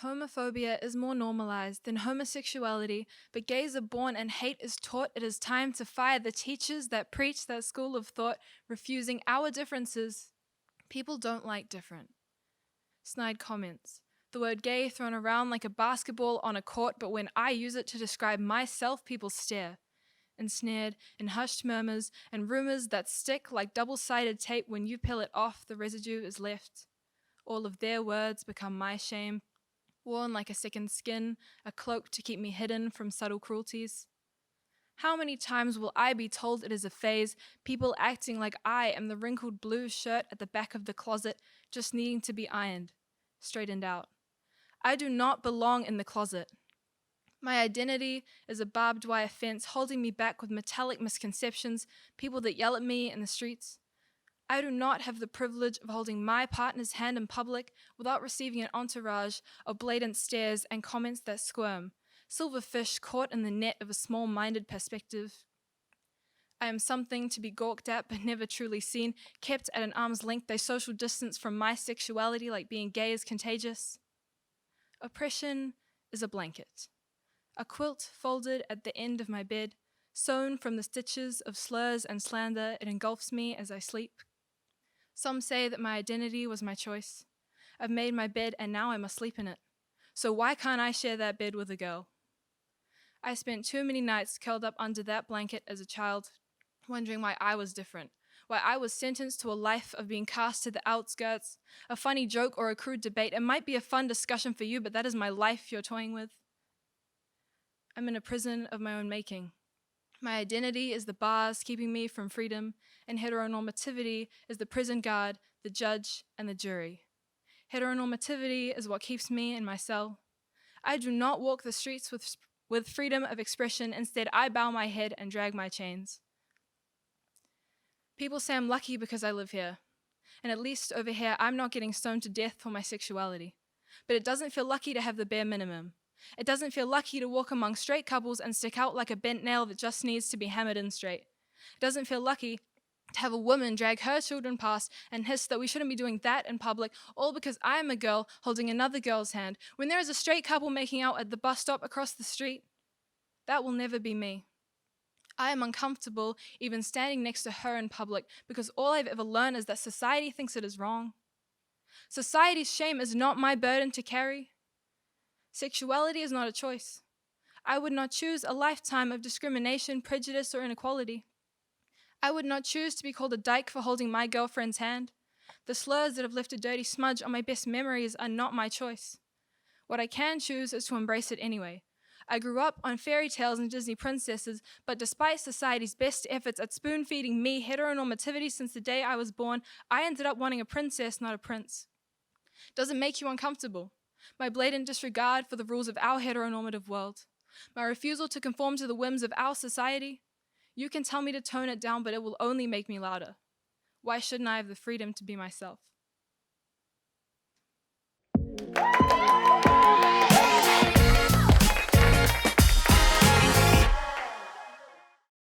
Homophobia is more normalized than homosexuality, but gays are born and hate is taught. It is time to fire the teachers that preach that school of thought, refusing our differences. People don't like different. Snide comments. The word gay thrown around like a basketball on a court, but when I use it to describe myself, people stare. Ensnared in hushed murmurs and rumors that stick like double-sided tape. When you peel it off, the residue is left. All of their words become my shame, worn like a second skin, a cloak to keep me hidden from subtle cruelties. How many times will I be told it is a phase, people acting like I am the wrinkled blue shirt at the back of the closet, just needing to be ironed, straightened out. I do not belong in the closet. My identity is a barbed wire fence holding me back with metallic misconceptions, people that yell at me in the streets. I do not have the privilege of holding my partner's hand in public without receiving an entourage of blatant stares and comments that squirm, silverfish caught in the net of a small-minded perspective. I am something to be gawked at but never truly seen, kept at an arm's length, a social distance from my sexuality like being gay is contagious. Oppression is a blanket. A quilt folded at the end of my bed, sewn from the stitches of slurs and slander, it engulfs me as I sleep. Some say that my identity was my choice. I've made my bed and now I must sleep in it. So why can't I share that bed with a girl? I spent too many nights curled up under that blanket as a child, wondering why I was different, why I was sentenced to a life of being cast to the outskirts. A funny joke or a crude debate, it might be a fun discussion for you, but that is my life you're toying with. I'm in a prison of my own making. My identity is the bars keeping me from freedom, and heteronormativity is the prison guard, the judge, and the jury. Heteronormativity is what keeps me in my cell. I do not walk the streets with freedom of expression. Instead, I bow my head and drag my chains. People say I'm lucky because I live here, and at least over here, I'm not getting stoned to death for my sexuality. But it doesn't feel lucky to have the bare minimum. It doesn't feel lucky to walk among straight couples and stick out like a bent nail that just needs to be hammered in straight. It doesn't feel lucky to have a woman drag her children past and hiss that we shouldn't be doing that in public, all because I am a girl holding another girl's hand, when there is a straight couple making out at the bus stop across the street. That will never be me. I am uncomfortable even standing next to her in public because all I've ever learned is that society thinks it is wrong. Society's shame is not my burden to carry. Sexuality is not a choice. I would not choose a lifetime of discrimination, prejudice, or inequality. I would not choose to be called a dyke for holding my girlfriend's hand. The slurs that have left a dirty smudge on my best memories are not my choice. What I can choose is to embrace it anyway. I grew up on fairy tales and Disney princesses, but despite society's best efforts at spoon-feeding me heteronormativity since the day I was born, I ended up wanting a princess, not a prince. Does it make you uncomfortable? My blatant disregard for the rules of our heteronormative world? My refusal to conform to the whims of our society? You can tell me to tone it down, but it will only make me louder. Why shouldn't I have the freedom to be myself?